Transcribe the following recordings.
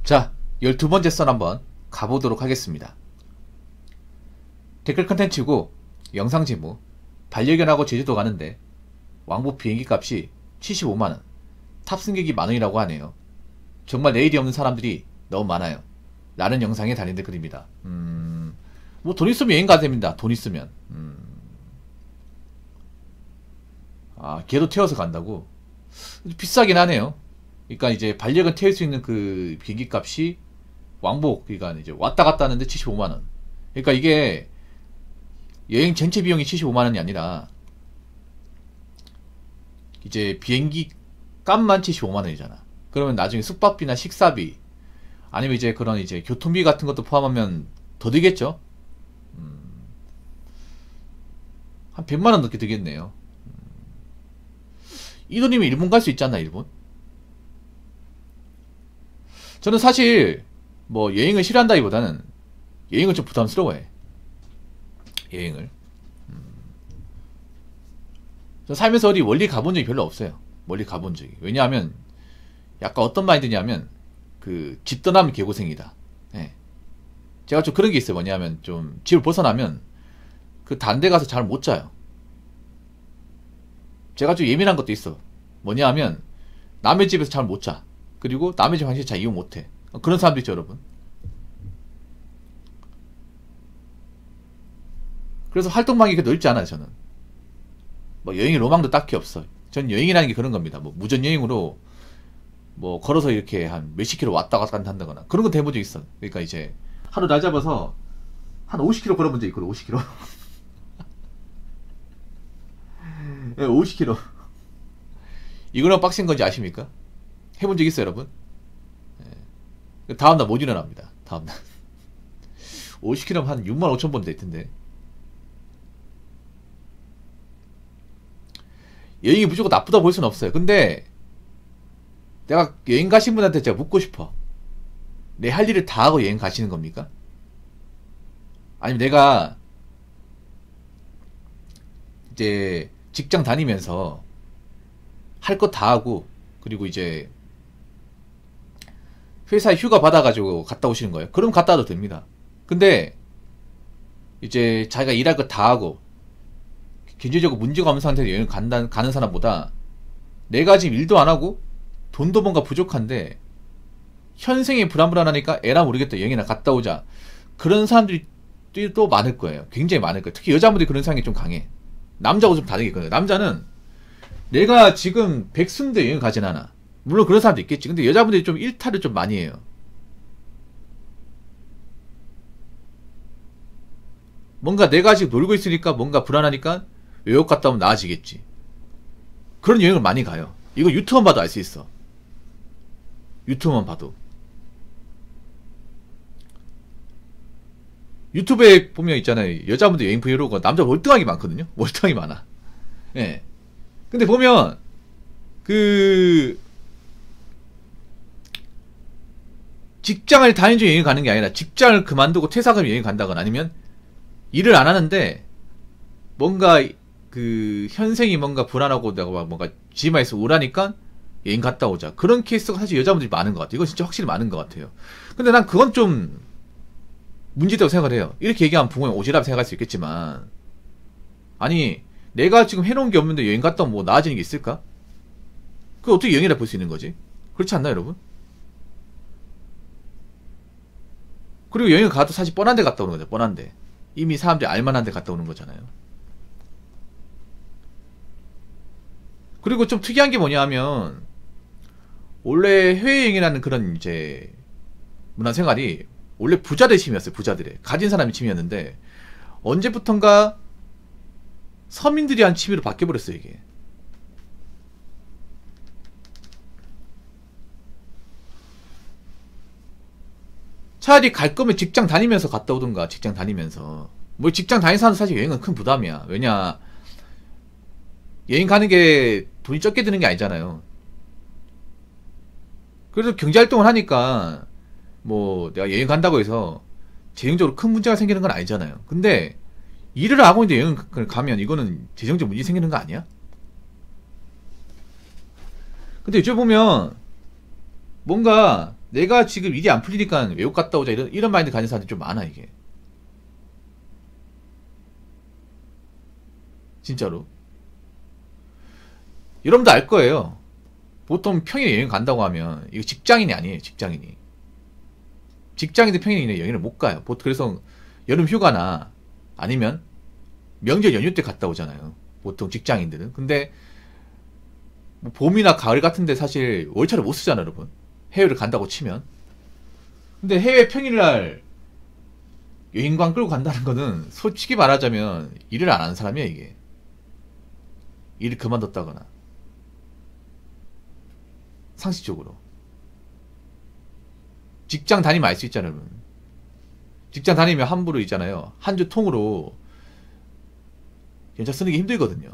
자, 12번째 선 한번 가보도록 하겠습니다. 댓글 컨텐츠고 영상 제목 반려견하고 제주도 가는데 왕복 비행기 값이 75만원, 탑승객이 만원이라고 하네요. 정말 내일이 없는 사람들이 너무 많아요 라는 영상에 달린 댓글입니다. 뭐 돈 있으면 여행 가야 됩니다. 돈 있으면. 걔도 태워서 간다고? 비싸긴 하네요. 그러니까 이제 반려견 태울 수 있는 그 비행기 값이 왕복, 그러니까 이제 왔다 갔다 하는데 75만원. 그러니까 이게 여행 전체 비용이 75만원이 아니라 이제 비행기 값만 75만원이잖아. 그러면 나중에 숙박비나 식사비 아니면 이제 그런 이제 교통비 같은 것도 포함하면 더 들겠죠? 한 100만원 넘게 들겠네요. 이 돈이면 일본 갈 수 있잖아, 일본? 저는 사실 뭐 여행을 싫어한다기보다는 여행을 좀 부담스러워해. 여행을. 저 살면서 어디 멀리 가본 적이 별로 없어요. 멀리 가본 적이. 왜냐하면 약간 어떤 마인드냐면 그 집 떠나면 개고생이다. 예. 제가 좀 그런 게 있어요. 뭐냐면 좀 집을 벗어나면 그 다른 데 가서 잘 못 자요. 제가 좀 예민한 것도 있어. 뭐냐 하면 남의 집에서 잘 못 자. 그리고 남의 집 화장실 잘 이용 못 해. 그런 사람도 있죠, 여러분. 그래서 활동망이 그렇게 넓지 않아요, 저는. 뭐 여행의 로망도 딱히 없어. 전 여행이라는 게 그런 겁니다. 뭐 무전 여행으로 뭐 걸어서 이렇게 한 몇십 킬로 왔다 갔다 한다거나 그런 거 해본 적 있어. 그러니까 이제 하루 날 잡아서 한 50킬로 걸어본 적 있거든. 50킬로. 네, 50킬로. 이거랑 빡센 건지 아십니까? 해본 적 있어요, 여러분? 네. 다음날 못 일어납니다. 다음날. 50킬로면 한 6만 5천 번 될 텐데. 여행이 무조건 나쁘다 볼 수는 없어요. 근데 내가 여행 가신 분한테 제가 묻고 싶어. 내 할 일을 다 하고 여행 가시는 겁니까? 아니면 내가 이제 직장 다니면서 할 거 다 하고 그리고 이제 회사에 휴가 받아가지고 갔다 오시는 거예요? 그럼 갔다 와도 됩니다. 근데 이제 자기가 일할 거 다 하고 경제적으로 문제가 없는 상태에서 여행 가는 사람보다 내가 지금 일도 안 하고 돈도 뭔가 부족한데 현생이 불안불안하니까 에라 모르겠다 여행이나 갔다 오자. 그런 사람들이 또 많을 거예요. 굉장히 많을 거예요. 특히 여자분들이 그런 성향이 좀 강해. 남자하고 좀 다르겠거든요. 남자는 내가 지금 백순대 여행 가진 않아. 물론 그런 사람도 있겠지. 근데 여자분들이 좀 일탈을 좀 많이 해요. 뭔가 내가 지금 놀고 있으니까 뭔가 불안하니까 외국 갔다 오면 나아지겠지. 그런 여행을 많이 가요. 이거 유튜브만 봐도 알 수 있어. 유튜브만 봐도. 유튜브에 보면 있잖아요. 여자분들 여행 브이로그 남자 월등하게 많거든요. 월등하게 많아. 예. 근데 보면 그 직장을 다니는 중에 여행 가는 게 아니라 직장을 그만두고 퇴사하면 여행 간다거나 아니면 일을 안 하는데 뭔가 그 현생이 뭔가 불안하고 내가 뭔가 집에서 우울하니까 여행 갔다 오자. 그런 케이스가 사실 여자분들이 많은 것 같아요. 이거 진짜 확실히 많은 것 같아요. 근데 난 그건 좀 문제다고 생각을 해요. 이렇게 얘기하면 부모님 오지랖 생각할 수 있겠지만 아니 내가 지금 해놓은 게 없는데 여행 갔다 오면 뭐 나아지는 게 있을까? 그걸 어떻게 여행이라 볼 수 있는 거지? 그렇지 않나요, 여러분? 그리고 여행을 가도 사실 뻔한 데 갔다 오는 거죠. 뻔한 데. 이미 사람들이 알만한 데 갔다 오는 거잖아요. 그리고 좀 특이한 게 뭐냐 하면 원래 해외여행이라는 그런 이제 문화생활이 원래 부자들의 취미였어요. 부자들의. 가진 사람의 취미였는데 언제부턴가 서민들이 한 취미로 바뀌어버렸어요. 이게. 차라리 갈 거면 직장 다니면서 갔다 오든가. 직장 다니면서. 뭐 직장 다니는 사람은 사실 여행은 큰 부담이야. 왜냐 여행 가는 게 돈이 적게 드는 게 아니잖아요. 그래서 경제활동을 하니까 뭐 내가 여행 간다고 해서 재정적으로 큰 문제가 생기는 건 아니잖아요. 근데 일을 하고 있는데 여행을 가면 이거는 재정적 문제 생기는 거 아니야? 근데 요즘 보면 뭔가 내가 지금 일이 안 풀리니까 외국 갔다 오자 이런 마인드 가진 사람들이 좀 많아 이게. 진짜로. 여러분도 알 거예요. 보통 평일에 여행 간다고 하면 이거 직장인이 아니에요. 직장인이. 직장인들 평일에 여행을 못 가요. 그래서 여름 휴가나 아니면 명절 연휴 때 갔다 오잖아요. 보통 직장인들은. 근데 뭐 봄이나 가을 같은데 사실 월차를 못 쓰잖아요, 여러분. 해외를 간다고 치면. 근데 해외 평일날 여행관 끌고 간다는 거는 솔직히 말하자면 일을 안 하는 사람이야, 이게. 일을 그만뒀다거나. 상식적으로. 직장 다니면 알 수 있잖아요, 여러분. 직장 다니면 함부로 있잖아요. 한 주 통으로 연차 쓰는 게 힘들거든요.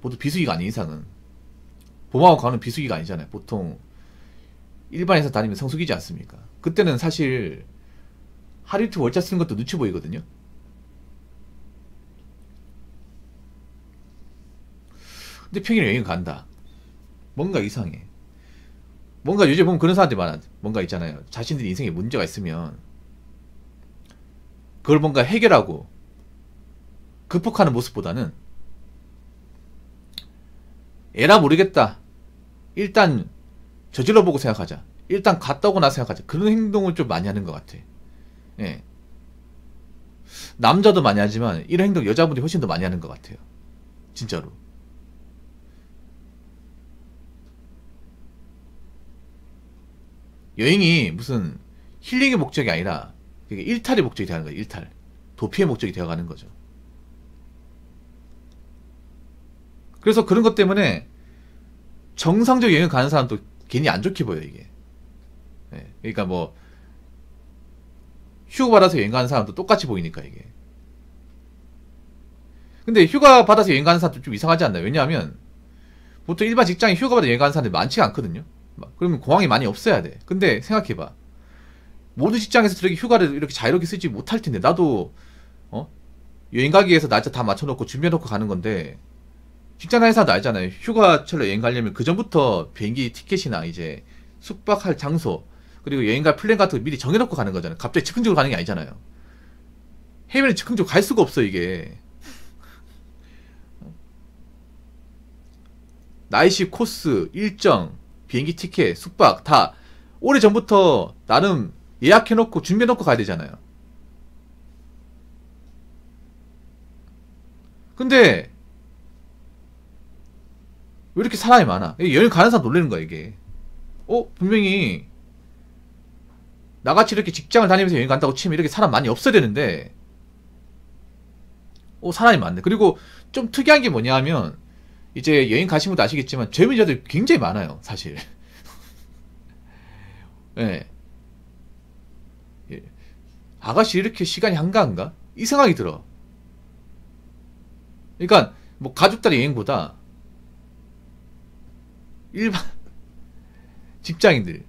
보통 비수기가 아닌 이상은. 봄하고 가는 비수기가 아니잖아요. 보통 일반 회사 다니면 성수기지 않습니까? 그때는 사실 하루 이틀 월차 쓰는 것도 눈치 보이거든요. 근데 평일에 여행 간다. 뭔가 이상해. 뭔가 요즘 보면 그런 사람들이 많아. 뭔가 있잖아요. 자신들이 인생에 문제가 있으면 그걸 뭔가 해결하고 극복하는 모습보다는 에라 모르겠다. 일단 저질러 보고 생각하자. 일단 갔다 오고 나서 생각하자. 그런 행동을 좀 많이 하는 것 같아. 예. 남자도 많이 하지만 이런 행동 여자분들이 훨씬 더 많이 하는 것 같아요. 진짜로. 여행이 무슨 힐링의 목적이 아니라 일탈의 목적이 되어가는 거죠. 일탈. 도피의 목적이 되어가는 거죠. 그래서 그런 것 때문에 정상적 여행 가는 사람도 괜히 안 좋게 보여 이게. 네. 그러니까 뭐 휴가 받아서 여행 가는 사람도 똑같이 보이니까 이게. 근데 휴가 받아서 여행 가는 사람도 좀 이상하지 않나요? 왜냐하면 보통 일반 직장에 휴가 받아서 여행 가는 사람들이 많지가 않거든요. 그러면 공항이 많이 없어야 돼. 근데 생각해봐. 모든 직장에서 저렇게 휴가를 이렇게 자유롭게 쓰지 못할 텐데 나도 여행 가기 위해서 날짜 다 맞춰놓고 준비해놓고 가는 건데 직장 다니는 사람도 알잖아요. 휴가철로 여행 가려면 그 전부터 비행기 티켓이나 이제 숙박할 장소 그리고 여행 갈 플랜 같은 거 미리 정해놓고 가는 거잖아요. 갑자기 즉흥적으로 가는 게 아니잖아요. 해외는 즉흥적으로 갈 수가 없어 이게. 날씨, 코스, 일정, 비행기 티켓, 숙박 다 오래전부터 나름 예약해놓고 준비해놓고 가야 되잖아요. 근데 왜 이렇게 사람이 많아? 여행 가는 사람 놀라는 거야 이게. 분명히 나같이 이렇게 직장을 다니면서 여행 간다고 치면 이렇게 사람 많이 없어야 되는데 사람이 많네. 그리고 좀 특이한 게 뭐냐 하면 이제 여행 가신 분도 아시겠지만 젊은 여자들 굉장히 많아요 사실. 예. 예. 아가씨 이렇게 시간이 한가한가? 이 생각이 들어. 그러니까 뭐 가족들의 여행보다 일반 직장인들,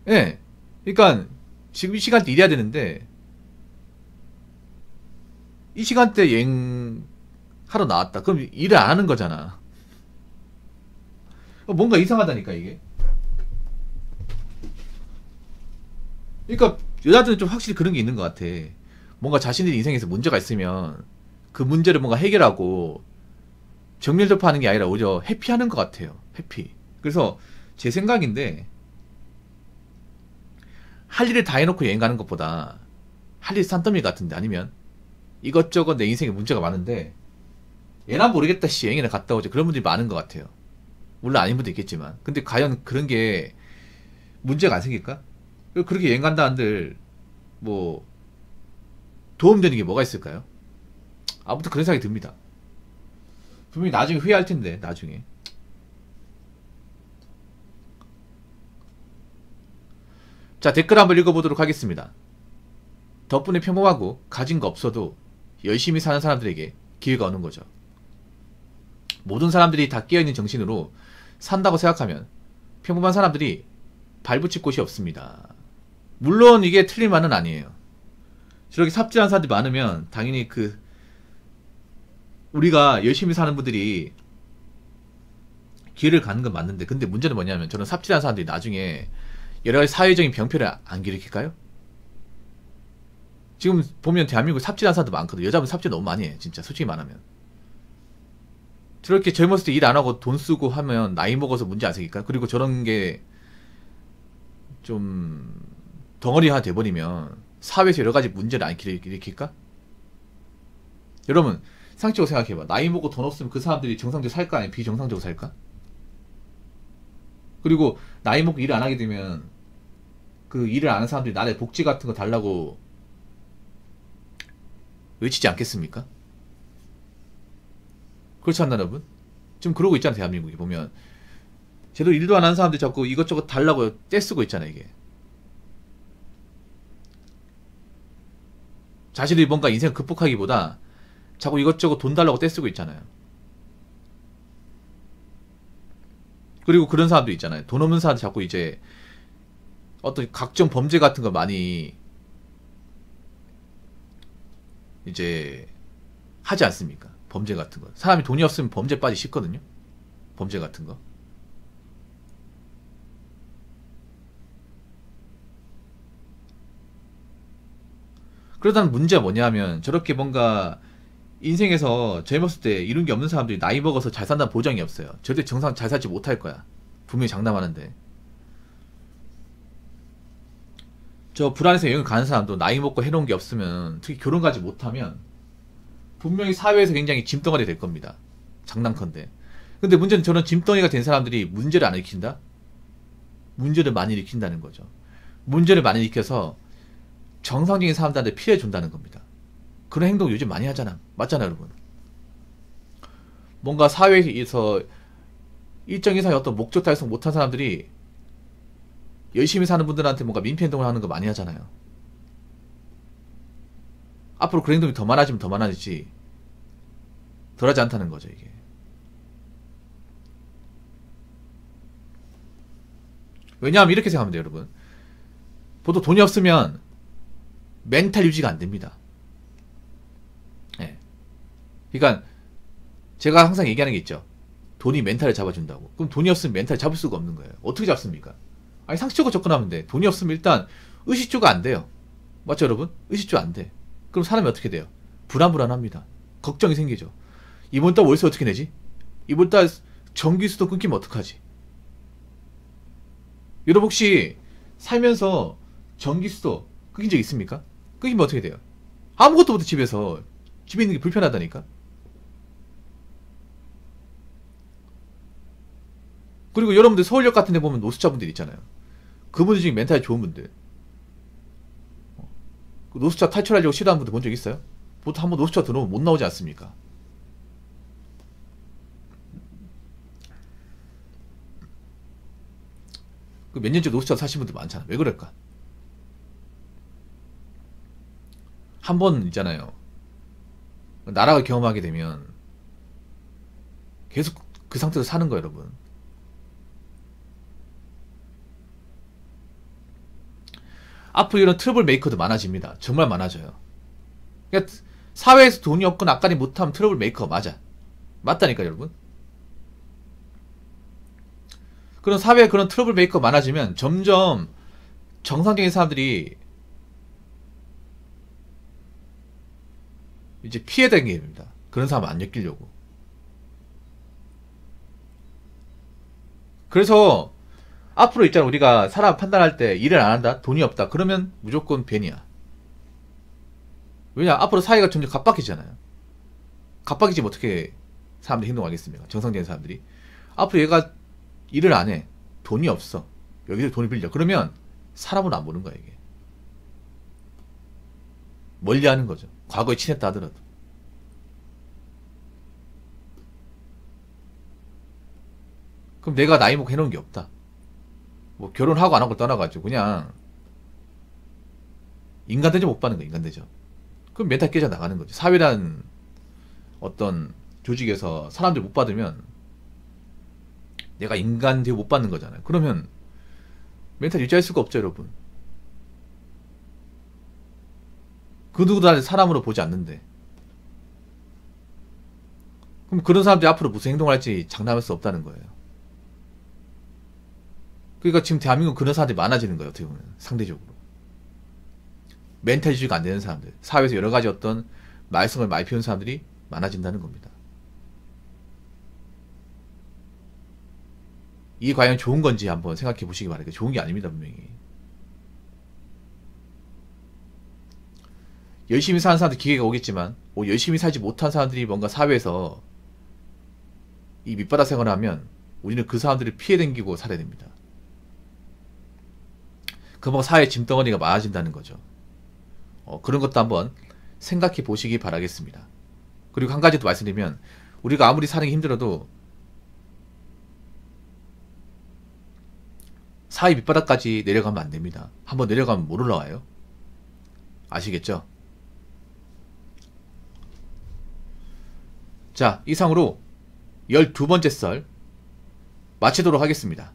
예. 그러니까 지금 이 시간대 일해야 되는데 이 시간대 여행 하러 나왔다. 그럼 일을 안 하는 거잖아. 뭔가 이상하다니까 이게. 그러니까 여자들은 좀 확실히 그런 게 있는 것 같아. 뭔가 자신들이 인생에서 문제가 있으면 그 문제를 뭔가 해결하고 정면 돌파하는 게 아니라 오히려 회피하는 것 같아요. 회피. 그래서 제 생각인데 할 일을 다 해놓고 여행 가는 것보다 할 일 산더미 같은데 아니면 이것저것 내 인생에 문제가 많은데 얘나 모르겠다 씨 여행이나 갔다 오자 그런 분들이 많은 것 같아요. 물론 아닌 분도 있겠지만 근데 과연 그런 게 문제가 안 생길까? 그렇게 여행 간다 한들 뭐 도움되는 게 뭐가 있을까요? 아무튼 그런 생각이 듭니다. 분명히 나중에 후회할 텐데 나중에. 자, 댓글 한번 읽어보도록 하겠습니다. 덕분에 평범하고 가진 거 없어도 열심히 사는 사람들에게 기회가 오는 거죠. 모든 사람들이 다 깨어있는 정신으로 산다고 생각하면 평범한 사람들이 발붙일 곳이 없습니다. 물론 이게 틀린 말은 아니에요. 저렇게 삽질하는 사람들이 많으면 당연히 우리가 열심히 사는 분들이 기회를 갖는 건 맞는데 근데 문제는 뭐냐면 저는 삽질하는 사람들이 나중에 여러 가지 사회적인 병폐를 안 일으킬까요? 지금 보면 대한민국 삽질하는 사람도 많거든. 여자분 삽질 너무 많이 해. 진짜 솔직히 말하면. 저렇게 젊었을 때 일 안 하고 돈 쓰고 하면 나이 먹어서 문제 안 생길까? 그리고 저런 게 좀 덩어리화 돼버리면 사회에서 여러 가지 문제를 안 일으킬까? 여러분 상식적으로 생각해봐. 나이 먹고 돈 없으면 그 사람들이 정상적으로 살까? 아니면 비정상적으로 살까? 그리고 나이 먹고 일을 안 하게 되면 그 일을 안 하는 사람들이 나라에 복지 같은 거 달라고 외치지 않겠습니까? 그렇지 않나 여러분? 지금 그러고 있잖아. 대한민국이 보면 제대로 일도 안 하는 사람들이 자꾸 이것저것 달라고 떼쓰고 있잖아. 이게 자신들이 뭔가 인생을 극복하기보다 자꾸 이것저것 돈 달라고 떼쓰고 있잖아요. 그리고 그런 사람도 있잖아요. 돈 없는 사람들 자꾸 이제 어떤 각종 범죄 같은 거 많이 이제 하지 않습니까? 범죄 같은 거. 사람이 돈이 없으면 범죄 빠지기 쉽거든요. 범죄 같은 거. 그러다는 문제가 뭐냐면 저렇게 뭔가 인생에서 젊었을 때 이룬 게 없는 사람들이 나이 먹어서 잘 산다는 보장이 없어요. 절대 정상 잘 살지 못할 거야. 분명히 장담하는데. 저 불안해서 여행 가는 사람도 나이 먹고 해놓은 게 없으면, 특히 결혼 가지 못하면 분명히 사회에서 굉장히 짐덩어리 될 겁니다. 장난컨대. 근데 문제는 저런 짐덩이가 된 사람들이 문제를 안 일으킨다? 문제를 많이 일으킨다는 거죠. 문제를 많이 일으켜서 정상적인 사람들한테 피해 준다는 겁니다. 그런 행동 요즘 많이 하잖아. 맞잖아 여러분. 뭔가 사회에서 일정 이상의 어떤 목적 달성 못한 사람들이 열심히 사는 분들한테 뭔가 민폐 행동을 하는 거 많이 하잖아요. 앞으로 그런 행동이 더 많아지면 더 많아지지 덜하지 않다는 거죠. 이게 왜냐하면 이렇게 생각하면 돼요 여러분. 보통 돈이 없으면 멘탈 유지가 안 됩니다. 예. 그러니까 제가 항상 얘기하는 게 있죠. 돈이 멘탈을 잡아준다고. 그럼 돈이 없으면 멘탈을 잡을 수가 없는 거예요. 어떻게 잡습니까? 아니 상식적으로 접근하면 돼. 돈이 없으면 일단 의식주가 안 돼요. 맞죠 여러분? 의식주 안 돼. 그럼 사람이 어떻게 돼요? 불안합니다. 걱정이 생기죠. 이번 달 월세 어떻게 내지? 이번 달 전기수도 끊기면 어떡하지? 여러분 혹시 살면서 전기수도 끊긴 적 있습니까? 끊기면 어떻게 돼요? 아무것도 못해. 집에서 집에 있는 게 불편하다니까. 그리고 여러분들 서울역 같은 데 보면 노숙자분들 있잖아요. 그분들 중에 멘탈이 좋은 분들, 노숙자 탈출하려고 시도하는 분들 본 적 있어요? 보통 한번 노숙자 들어오면 못 나오지 않습니까? 그 몇 년째 노숙자 사신 분들 많잖아. 왜 그럴까? 한 번 있잖아요. 나락을 경험하게 되면 계속 그 상태로 사는 거예요 여러분. 앞으로 이런 트러블 메이커도 많아집니다. 정말 많아져요. 그러니까 사회에서 돈이 없거나 악간이 못하면 트러블 메이커가 맞아. 맞다니까 여러분. 그런 사회에 그런 트러블 메이커가 많아지면 점점 정상적인 사람들이 이제 피해당기게 됩니다. 그런 사람 안 엮이려고. 그래서 앞으로 있잖아. 우리가 사람 판단할 때 일을 안 한다? 돈이 없다? 그러면 무조건 벤이야. 왜냐? 앞으로 사회가 점점 갑박해지잖아요. 갑박해지면 어떻게 사람들이 행동하겠습니까? 정상적인 사람들이. 앞으로 얘가 일을 안 해. 돈이 없어. 여기서 돈을 빌려. 그러면 사람으로 안 보는 거야 이게. 멀리 하는 거죠. 과거에 친했다 하더라도. 그럼 내가 나이 먹고 해놓은 게 없다. 뭐 결혼하고 안 하고 떠나가지고 그냥 인간 대접 못 받는 거야. 인간 대접. 그럼 멘탈 깨져 나가는 거죠. 사회란 어떤 조직에서 사람들 못 받으면 내가 인간 대접 못 받는 거잖아요. 그러면 멘탈 유지할 수가 없죠 여러분. 그 누구도 나를 사람으로 보지 않는데. 그럼 그런 사람들이 앞으로 무슨 행동을 할지 장담할 수 없다는 거예요. 그러니까 지금 대한민국 그런 사람들이 많아지는 거예요. 어떻게 보면 상대적으로 멘탈 유지가 안 되는 사람들, 사회에서 여러 가지 어떤 말썽을 많이 피우는 사람들이 많아진다는 겁니다. 이게 과연 좋은 건지 한번 생각해 보시기 바랍니다. 좋은 게 아닙니다, 분명히. 열심히 사는 사람들 기회가 오겠지만, 열심히 살지 못한 사람들이 뭔가 사회에서 이 밑바닥 생활을 하면 우리는 그 사람들을 피해 댕기고 살아야 됩니다. 그러면 사회 짐덩어리가 많아진다는 거죠. 그런 것도 한번 생각해 보시기 바라겠습니다. 그리고 한 가지 더 말씀드리면, 우리가 아무리 사는 게 힘들어도 사회 밑바닥까지 내려가면 안 됩니다. 한번 내려가면 못 올라와요. 아시겠죠? 자, 이상으로 12번째 썰 마치도록 하겠습니다.